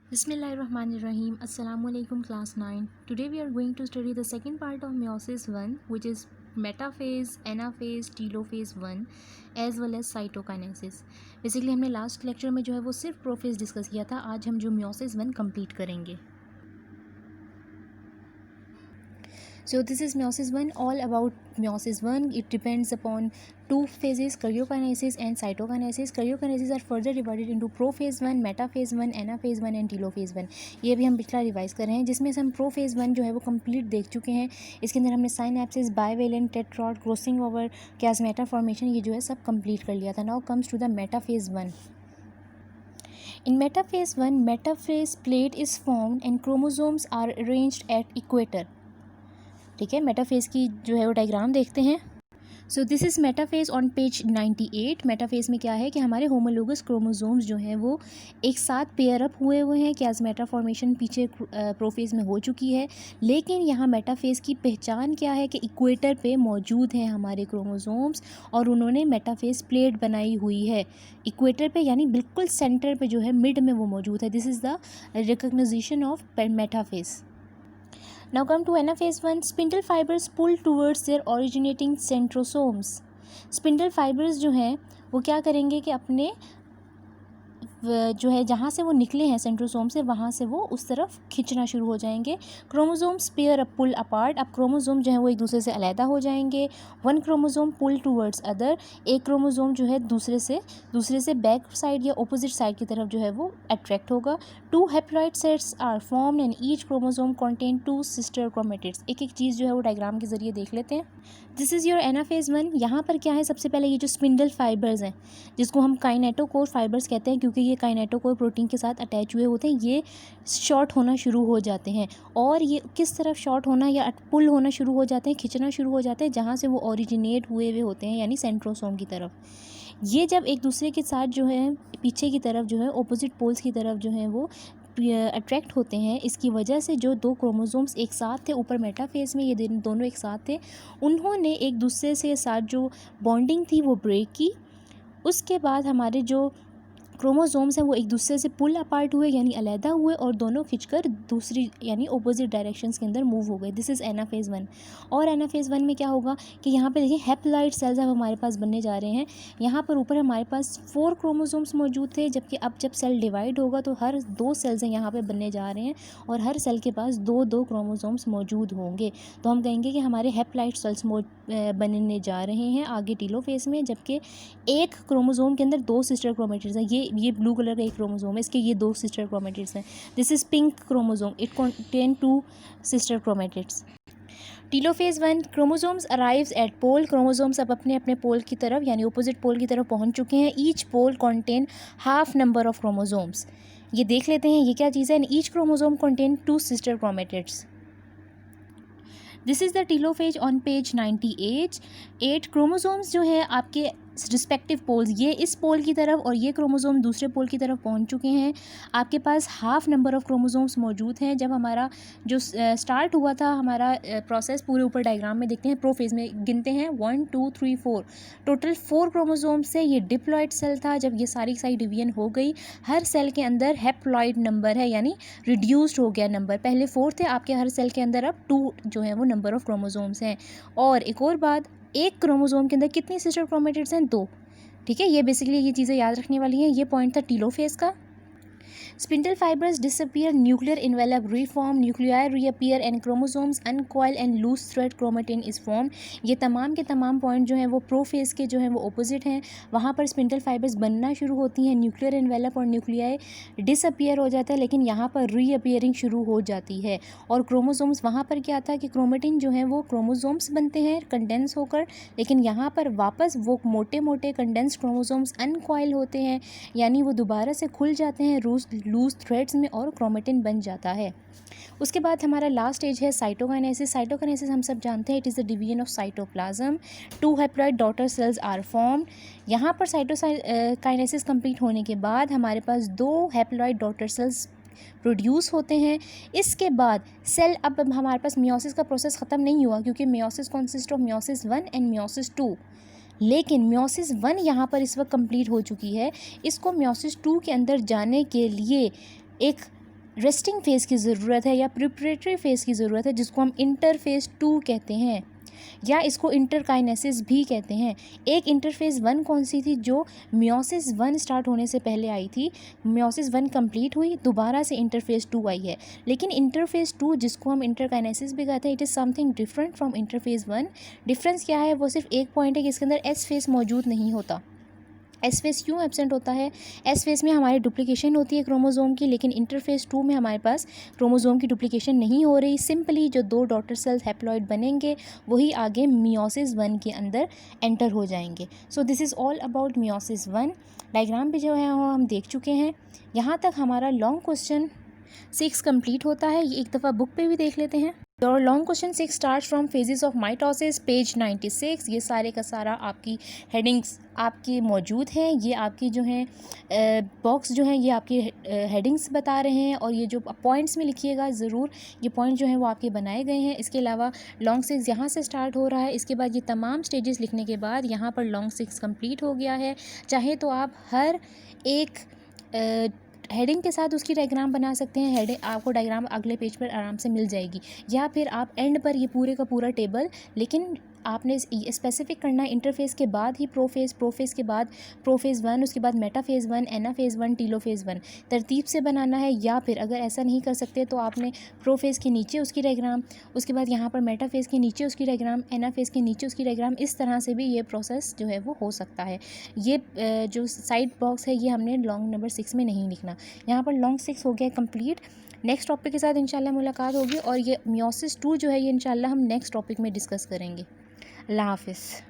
Bismillahirrahmanirrahim. Assalamualaikum class 9. Today we are going to study the second part of meiosis 1, which is metaphase, anaphase, telophase 1 as well as cytokinesis. Basically हमने last lecture में जो है वो सिर्फ prophase discuss किया था. आज हम जो meiosis 1 कंप्लीट करेंगे. So this is meiosis 1, all about meiosis 1. It depends upon two phases, karyokinesis and cytokinesis. Karyokinesis are further divided into prophase 1, metaphase 1, anaphase 1 and telophase 1. ये भी हम पिछला रिवाइज कर रहे हैं, जिसमें से हम प्रोफेज 1 जो है वो कंप्लीट देख चुके हैं. इसके अंदर हमने synapsis, bivalent, tetrad, crossing over, chiasmata formation, ये जो है सब कंप्लीट कर लिया था. Now comes to the metaphase 1. In metaphase 1, metaphase plate is formed and chromosomes are arranged at equator. ठीक है, मेटाफेज की जो है वो डायग्राम देखते हैं. So this is metaphase on page 98. Metaphase में क्या है कि हमारे होमोलोगस क्रोमोसोम्स जो हैं वो एक साथ पेयर अप हुए हैं. कैस्मेटा फॉर्मेशन पीछे प्रोफेज में हो चुकी है, लेकिन यहाँ मेटाफेज की पहचान क्या है कि इक्वेटर पे मौजूद हैं हमारे क्रोमोसोम्स और उन्होंने मेटाफेज प्लेट बनाई हुई है इक्वेटर पे, यानी बिल्कुल सेंटर पे जो है, मिड में वो मौजूद है. This is the recognition of metaphase. Now come to anaphase 1. Spindle fibers pull towards their originating centrosomes. Spindle fibres जो हैं वो क्या करेंगे कि अपने जो है जहाँ से वो निकले हैं सेंट्रोसोम से, वहाँ से वो उस तरफ खींचना शुरू हो जाएंगे. Chromosomes pair up pull apart. अब क्रोमोसोम जो है वो एक दूसरे से अलहदा हो जाएंगे. One chromosome pull towards other. एक क्रोमोसोम जो है दूसरे से बैक साइड या अपोजिट साइड की तरफ जो है वो अट्रैक्ट होगा. Two haploid sets are formed and each chromosome contain two sister chromatids. एक एक चीज़ जो है वो डायग्राम के जरिए देख लेते हैं. This is your anaphase 1. यहाँ पर क्या है, सबसे पहले ये जो स्पिंडल फाइबर्स हैं, जिसको हम काइनेटोकोर फाइबर्स कहते हैं, क्योंकि ये काइनेटोकोर प्रोटीन के साथ अटैच हुए होते हैं, ये शॉर्ट होना शुरू हो जाते हैं. और ये किस तरफ शॉर्ट होना या पुल होना शुरू हो जाते हैं, खिंचना शुरू हो जाते हैं, जहाँ से वो ओरिजिनेट हुए होते हैं, यानी सेंट्रोसोम की तरफ. ये जब एक दूसरे के साथ जो है पीछे की तरफ जो है ऑपोजिट पोल्स की तरफ जो है वो अट्रैक्ट होते हैं, इसकी वजह से जो दो क्रोमोसोम्स एक साथ थे ऊपर मेटाफेज में, ये दोनों एक साथ थे, उन्होंने एक दूसरे से साथ जो बॉन्डिंग थी वो ब्रेक की. उसके बाद हमारे जो क्रोमोसोम्स हैं वो एक दूसरे से पुल अपार्ट हुए, यानी अलहदा हुए, और दोनों खिंचकर दूसरी यानी ऑपोजिट डायरेक्शंस के अंदर मूव हो गए. This is anaphase 1. और एनाफेज 1 में क्या होगा कि यहाँ पे देखिए हैप्लॉइड सेल्स अब हमारे पास बनने जा रहे हैं. यहाँ पर ऊपर हमारे पास 4 क्रोमोसोम्स मौजूद थे, जबकि अब जब सेल डिवाइड होगा तो हर 2 सेल्स हैं यहाँ पर बनने जा रहे हैं, और हर सेल के पास 2 क्रोमोसोम्स मौजूद होंगे. तो हम कहेंगे कि हमारे हैप्लॉइड सेल्स बनने जा रहे हैं आगे टीलोफेज में, जबकि एक क्रोमोसोम के अंदर 2 सिस्टर क्रोमेटिड्स हैं. ये ब्लू कलर का एक क्रोमोसोम है, इसके ये 2 सिस्टर क्रोमेटिड्स हैं. This is pink chromosome. It contain 2 sister chromatids. Telophase 1. Chromosomes arrives at pole. Chromosomes अब अपने अपने पोल की तरफ यानी अपोजिट पोल की तरफ पहुंच चुके हैं. Each pole contain half number of chromosomes. ये देख लेते हैं ये क्या चीज़ है. Each chromosome contain 2 sister chromatids. This is the telophase on page 98. 8 chromosomes जो हैं आपके रिस्पेक्टिव पोल्स, ये इस पोल की तरफ और ये क्रोमोसोम दूसरे पोल की तरफ पहुंच चुके हैं. आपके पास हाफ नंबर ऑफ क्रोमोसोम्स मौजूद हैं. जब हमारा जो स्टार्ट हुआ था हमारा प्रोसेस, पूरे ऊपर डायग्राम में देखते हैं, प्रोफेज में गिनते हैं 1 2 3 4, टोटल 4 क्रोमोसोम से ये डिप्लॉइड सेल था. जब ये सारी डिवीजन हो गई, हर सेल के अंदर हैप्लॉइड नंबर है, यानी रिड्यूस्ड हो गया नंबर. पहले 4 थे आपके हर सेल के अंदर, अब 2 जो है वो नंबर ऑफ क्रोमोसोम्स हैं. और एक और बात, एक क्रोमोसोम के अंदर कितनी सिस्टर क्रोमेटिड्स हैं, 2. ठीक है, ये बेसिकली ये चीज़ें याद रखने वाली हैं. ये पॉइंट था टीलोफेज का. Spindle fibers disappear, nuclear envelope reform, nuclei reappear and chromosomes uncoil and loose thread chromatin is formed. ये तमाम के तमाम पॉइंट जो हैं वो प्रोफेज के जो हैं वो ऑपोजिट हैं. वहाँ पर स्पिंडल फाइबर्स बनना शुरू होती हैं, न्यूक्लियर एनवेलप और न्यूक्लियाई डिसअपियर हो जाता है, लेकिन यहाँ पर रीअपियरिंग शुरू हो जाती है. और क्रोमोसोम्स, वहाँ पर क्या था कि क्रोमेटिन जो है वो क्रोमोसोम्स बनते हैं कंडेंस होकर, लेकिन यहाँ पर वापस वो मोटे मोटे कंडेंस क्रोमोसोम्स अनकॉइल होते हैं, यानी वो दोबारा से खुल जाते हैं लूज थ्रेड्स में और क्रोमेटिन बन जाता है. उसके बाद हमारा लास्ट स्टेज है साइटोकाइनेसिस. साइटोकाइनेसिस हम सब जानते हैं, it is the division of cytoplasm. 2 haploid daughter cells are formed. यहाँ पर साइटोकाइनेसिस कंप्लीट होने के बाद हमारे पास 2 हैप्लॉइड डॉटर सेल्स प्रोड्यूस होते हैं. इसके बाद सेल, अब हमारे पास मियोसिस का प्रोसेस ख़त्म नहीं हुआ, क्योंकि meiosis consist of meiosis 1 and meiosis 2. लेकिन मियोसिस 1 यहाँ पर इस वक्त कंप्लीट हो चुकी है. इसको मियोसिस 2 के अंदर जाने के लिए एक रेस्टिंग फेज़ की ज़रूरत है या प्रिपरेटरी फेज़ की ज़रूरत है, जिसको हम इंटरफेज़ 2 कहते हैं या इसको इंटरकाइनेसिस भी कहते हैं। एक इंटरफेज़ 1 कौन सी थी, जो मियोसिस 1 स्टार्ट होने से पहले आई थी। मियोसिस 1 कंप्लीट हुई, दोबारा से इंटरफेज़ 2 आई है। लेकिन इंटरफेज़ 2 जिसको हम इंटरकाइनेसिस भी कहते हैं, it is something different from interphase 1। Difference क्या है, वो सिर्फ एक पॉइंट है कि इसके अंदर एस फेज़ मौजूद नहीं होता। एस फेज़ क्यों एब्सेंट होता है? एस फेज़ में हमारी डुप्लीकेशन होती है क्रोमोज़ोम की, लेकिन इंटरफेज़ 2 में हमारे पास क्रोमोज़ोम की डुप्लीकेशन नहीं हो रही। सिंपली जो 2 डॉटर सेल्स हैप्लॉइड बनेंगे वही आगे मियोसिस 1 के अंदर एंटर हो जाएंगे। So this is all about meiosis 1। Diagram भी जो है वो हम देख चुके हैं। यहाँ तक हमारा लॉन्ग क्वेश्चन 6 कंप्लीट होता है। ये एक दफ़ा बुक पे भी देख लेते हैं। और long question 6 start from phases of mitosis, page 96। ये सारे का सारा आपकी हेडिंग्स आपकी मौजूद हैं। ये आपकी जो हैं बॉक्स जो हैं ये आपकी हेडिंग्स बता रहे हैं, और ये जो पॉइंट्स में लिखिएगा ज़रूर, ये पॉइंट जो हैं वो आपके बनाए गए हैं। इसके अलावा लॉन्ग 6 यहाँ से स्टार्ट हो रहा है। इसके बाद ये तमाम स्टेजेस लिखने के बाद यहाँ पर लॉन्ग 6 कंप्लीट हो गया है। चाहे तो आप हर एक हेडिंग के साथ उसकी डायग्राम बना सकते हैं। हेडिंग आपको डायग्राम अगले पेज पर आराम से मिल जाएगी, या फिर आप एंड पर ये पूरे का पूरा टेबल, लेकिन आपने स्पेसिफिक करना है इंटरफेस के बाद ही प्रोफेज़, प्रोफेज़ के बाद प्रोफेज़ 1, उसके बाद मेटाफेज़ 1, एनाफेज़ 1, टीलोफेज़ 1 तरतीब से बनाना है। या फिर अगर ऐसा नहीं कर सकते तो आपने प्रोफेज़ के नीचे उसकी डायग्राम, उसके बाद यहाँ पर मेटाफेज़ के नीचे उसकी डायग्राम, एनाफेज़ के नीचे उसकी डायग्राम, इस तरह से भी ये प्रोसेस जो है वो हो सकता है। ये जो साइड बॉक्स है ये हमने लॉन्ग नंबर 6 में नहीं लिखना। यहाँ पर लॉन्ग 6 हो गया कंप्लीट। नेक्स्ट टॉपिक के साथ इंशाल्लाह मुलाकात होगी, और ये मियोसिस 2 जो है ये इंशाल्लाह हम नेक्स्ट टॉपिक में डिस्कस करेंगे। अल्लाह हाफ़िज़।